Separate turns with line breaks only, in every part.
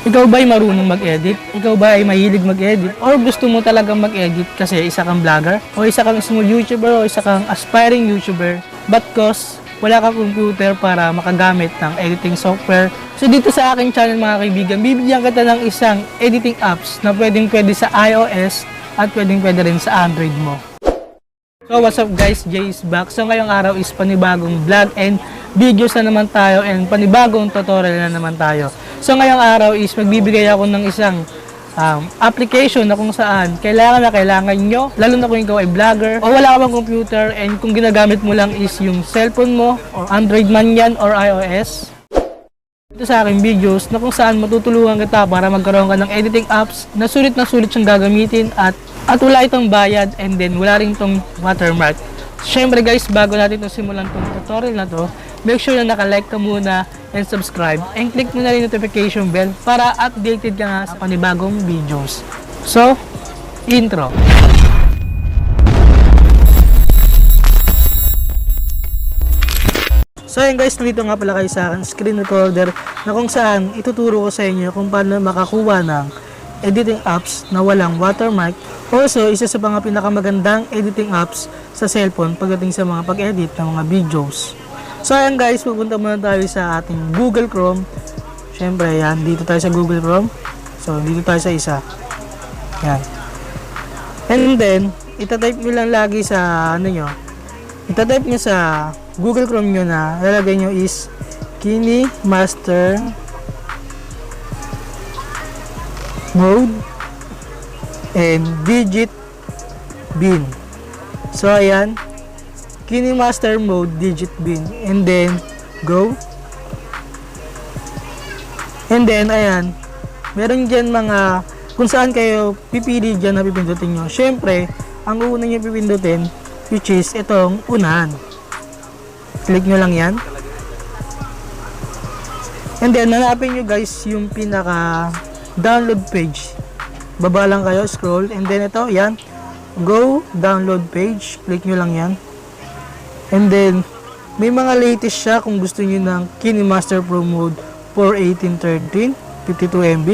Ikaw ba ay marunong mag-edit? Ikaw ba ay mahilig mag-edit? Or gusto mo talagang mag-edit kasi isa kang vlogger? O isa kang small YouTuber? O isa kang aspiring YouTuber? But cause wala kang computer para makagamit ng editing software. So dito sa aking channel mga kaibigan, bibigyan kita ng isang editing apps na pwede sa iOS at pwede rin sa Android mo. So what's up guys, Jay is back. So ngayong araw is panibagong vlog and videos na naman tayo and panibagong tutorial na naman tayo. So ngayong araw is magbibigay ako ng isang application na kung saan kailangan nyo, lalo na kung ikaw ay vlogger o wala ka bang computer and kung ginagamit mo lang is yung cellphone mo or Android man yan or iOS. Ito sa aking videos na kung saan matutulungan kita para magkaroon ka ng editing apps na sulit siyang gagamitin at wala itong bayad and then wala rin itong watermark. Syempre guys, bago natin simulan itong tutorial na to, make sure na naka-like ka muna and subscribe and click mo na rin notification bell para updated ka nga sa panibagong videos. So, intro! So ayun guys, nandito nga pala kayo sa akin screen recorder na kung saan ituturo ko sa inyo kung paano makakuha ng editing apps na walang watermark. Also, isa sa mga pinakamagandang editing apps sa cellphone pagdating sa mga pag-edit ng mga videos. So ayan guys, pupunta muna tayo sa ating Google Chrome. Syempre yan, dito tayo sa Google Chrome. So dito tayo sa isa. Yan. And then, itatype nyo lang lagi sa itatype nyo sa Google Chrome nyo na lalagay nyo is KineMaster Mode and Digit Bin. So ayan, KineMaster Mode Digit Bin and then go. And then ayan, meron dyan mga kung saan kayo pipili dyan na pipindutin nyo. Syempre, ang una nyo pipindutin which is itong unahan. Click nyo lang yan. And then, hanapin nyo guys yung pinaka download page. Baba lang kayo, scroll. And then ito, yan. Go, download page. Click nyo lang yan. And then, may mga latest siya kung gusto nyo ng KineMaster Pro Mode for 1813, 52 MB.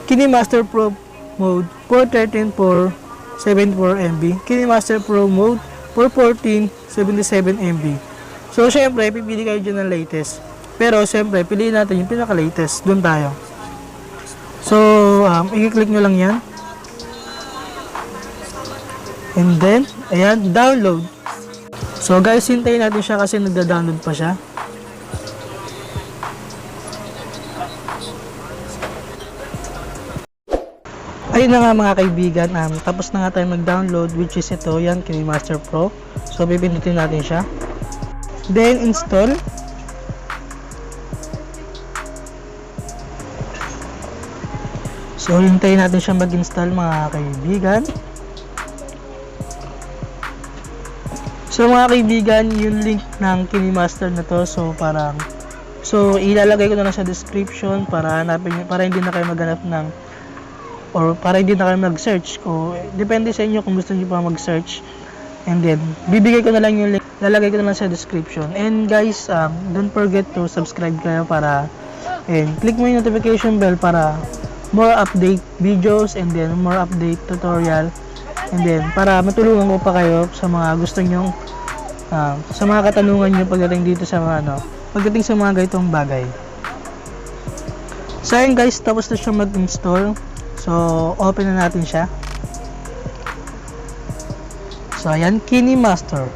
KineMaster Pro Mode for 13 for 74 MB. KineMaster Pro Mode for 14, 77 MB. So, syempre, pipili kayo dyan ng latest. Pero, syempre, piliin natin yung pinaka-latest. Doon tayo. So, i-click nyo lang yan. And then, ayan, download. So, guys, hintayin natin siya kasi nagda-download pa siya. Ayun na nga mga kaibigan, tapos na nga tayo mag-download which is ito, yan, KineMaster Pro. So, pipindutin natin siya. Then, install. So, hintayin natin siya mag-install mga kaibigan. So, mga kaibigan, yung link ng KineMaster na to, so, ilalagay ko na lang sa description para hanapin nyo, para hindi na kayo maghanap ng or para hindi na kayo mag-search ko. Depende sa inyo kung gusto nyo pa mag-search. And then, bibigay ko na lang yung link. Lalagay ko na lang sa description. And guys, don't forget to subscribe kayo para and click mo yung notification bell para more update videos and then more update tutorial. And then, para matulungan ko pa kayo sa mga gusto nyo, sa mga katanungan nyo pagdating dito sa mga pagdating sa mga ganitong bagay. So ayun guys, tapos na siya mag-install. So, open na natin siya. So, ayan, KineMaster.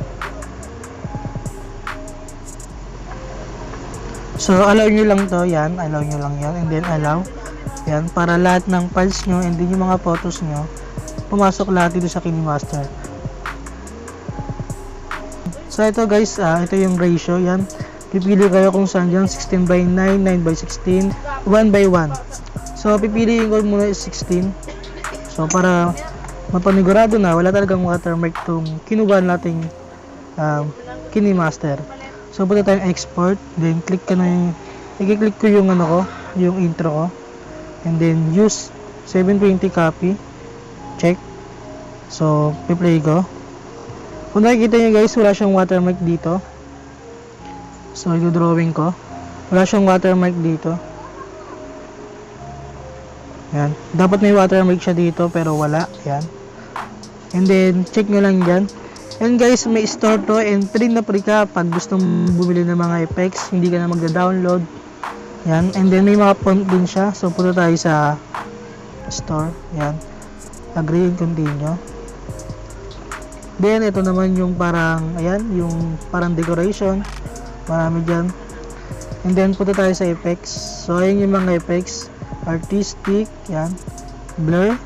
So, allow nyo lang to, yan. Allow nyo lang yan. And then, allow. Yan, para lahat ng files nyo and then yung mga photos nyo, pumasok lahat dito sa KineMaster. So, ito guys, ito yung ratio, yan. Pipili kayo kung saan dyan, 16:9, 9:16, 1:1. So, pipiliin ko muna is 16. So, para mapanigurado na wala talagang watermark itong kinuha nating KineMaster. So, punta tayong export. Then, click ka na yung i-click ko yung yung intro ko. And then, use 720 copy. Check. So, piplay ko. Kung nakikita nyo guys, wala siyang watermark dito. So, i-drawing ko. Wala siyang watermark dito. Yan. Dapat may watermark siya dito pero wala. Yan. And then, check nyo lang dyan. And guys, may store to and free na free ka pag gusto mong bumili ng mga effects. Hindi ka na magda-download. Yan. And then, may mga font din siya. So, punta tayo sa store. Yan. Agree and continue. Then, ito naman yung parang, ayan, yung parang decoration. Marami dyan. And then, punta tayo sa effects. So, ayan yung mga effects. Artistic. Yan. Blur.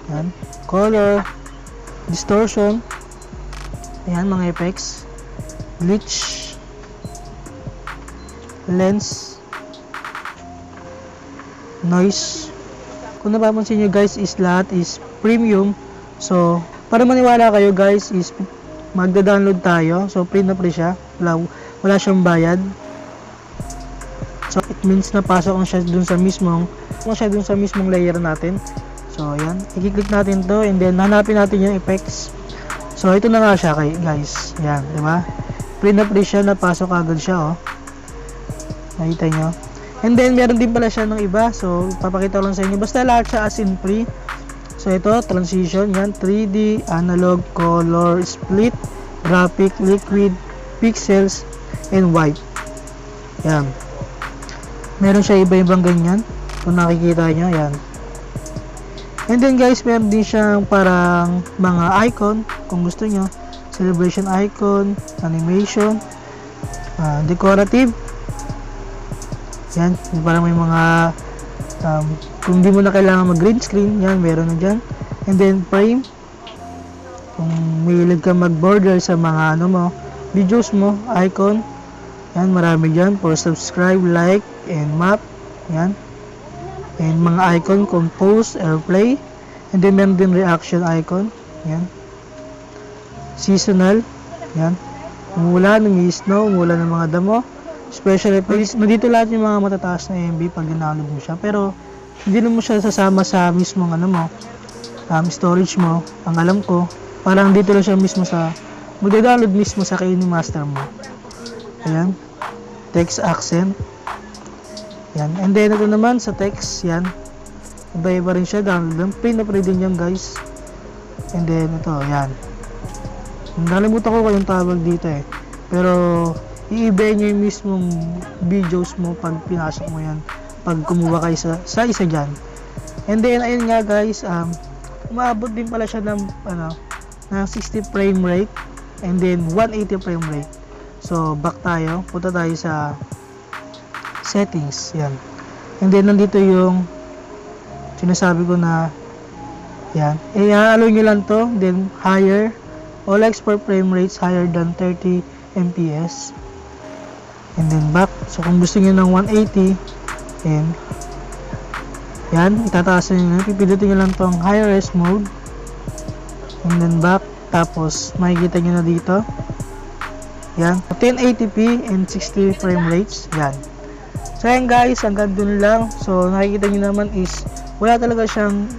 Yan. Color. Distortion. Ayan, mga effects. Glitch. Lens. Noise. Kung napapansin nyo guys, is lahat is premium. So, para maniwala kayo guys, is magda-download tayo. So, free na free siya. Wala siyang bayad. So, it means na pasok ang siya dun sa mismong layer natin. So, ayan. I-click natin to and then hanapin natin yung effects. So, ito na nga siya guys. Ayan, di ba? Free na free siya, napasok agad siya, oh. Nakita nyo? And then, meron din pala siya ng iba. So, papakita ko lang sa inyo. Basta lahat siya as in free. So, ito, transition. Yan, 3D, analog, color, split, graphic, liquid, pixels, and white. Yan. Meron siya iba-ibang ganyan. Kung nakikita nyo, yan. And then guys, meron din siyang parang mga icon kung gusto nyo. Celebration icon, animation, decorative. Yan, parang may mga kung di mo na kailangan mag green screen, yan, meron na dyan. And then frame, kung mahilig ka mag border sa mga ano mo, videos mo, icon, yan, marami dyan for subscribe, like, and map, yan. And mga icon, compose, airplay, and then meron din reaction icon, yan. Seasonal, yan. Umulan, nag-snow, umulan ng mga damo. Especially, nandito lahat yung mga matataas na MB pag ginalog mo siya. Pero, hindi mo siya sasama sa mismong ano mo, storage mo. Ang alam ko, parang dito lang siya mismo sa, mag-download mismo sa KineMaster mo. Ayan. Text accent. Yan. And then, ito naman sa text, yan. Iba-iba rin siya. Download lang. Free na free din yan, guys. And then, ito, yan. Nalimutan ko kayong tawag dito eh. Pero, i-iba nyo yung mismong videos mo pag pinasok mo yan. Pag kumuha kayo sa isa dyan. And then, ayun nga, guys. Umabot din pala siya ng, ng 60 frame rate. And then, 180 frame rate. So, back tayo. Punta tayo sa settings, yan. And then nandito yung sinasabi ko na yan, i-allow nyo lang to. Then higher, all export frame rates higher than 30 fps. And then back, so kung gusto nyo ng 180, and yan, itataas nyo, pipindutin nyo lang tong high res mode. And then back, tapos makikita nyo na dito, yan, 1080p and 60 frame rates, yan. So yan guys, hanggang dun lang. So nakikita nyo naman is wala talaga siyang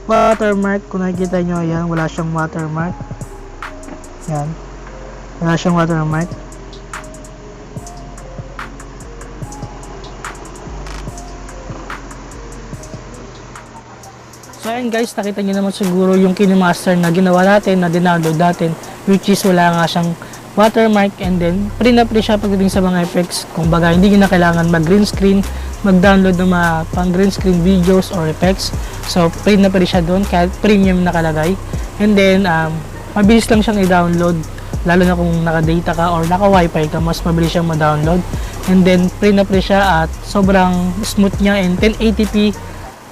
watermark. Kung nakikita nyo, yan, wala siyang watermark. Yan, wala siyang watermark. So yan guys, nakita nyo naman siguro yung KineMaster na ginawa natin, na dinownload natin, which is wala nga siyang watermark. And then free na free siya pagdating sa mga effects. Kung baga hindi nyo na kailangan mag green screen, mag-download ng mga pang green screen videos or effects. So free na free siya doon kahit premium nakalagay. And then mabilis lang siyang i-download, lalo na kung naka-data ka or naka-wifi ka, mas mabilis siyang ma-download. And then free na free siya at sobrang smooth niya, and 1080p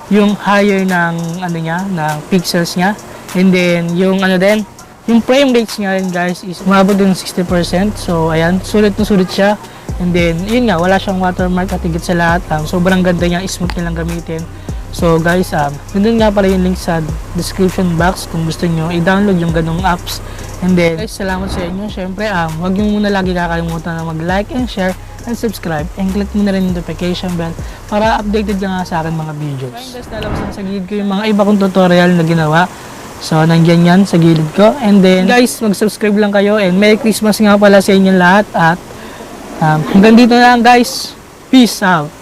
yung higher ng ano niya, ng pixels niya. And then yung ano din, yung frame rates niya rin guys is umabot din 60%. So ayan, sulit na sulit siya. And then yun nga, wala siyang watermark at higit sa lahat, sobrang ganda niya, smooth niya lang gamitin. So guys, nandun nga pala yung link sa description box kung gusto nyo i-download yung ganong apps. And then guys, salamat sa inyo. Syempre, wag nyo muna lagi kakalimutan na mag-like and share and subscribe, and click mo na rin yung notification bell para updated ka nga sa akin mga videos. Guys, nalabasan sa gilid ko yung mga iba kong tutorial na ginawa. So, nandiyan yan sa gilid ko. And then, guys, mag-subscribe lang kayo. And Merry Christmas nga pala sa inyo lahat. At hanggang dito na lang, guys. Peace out.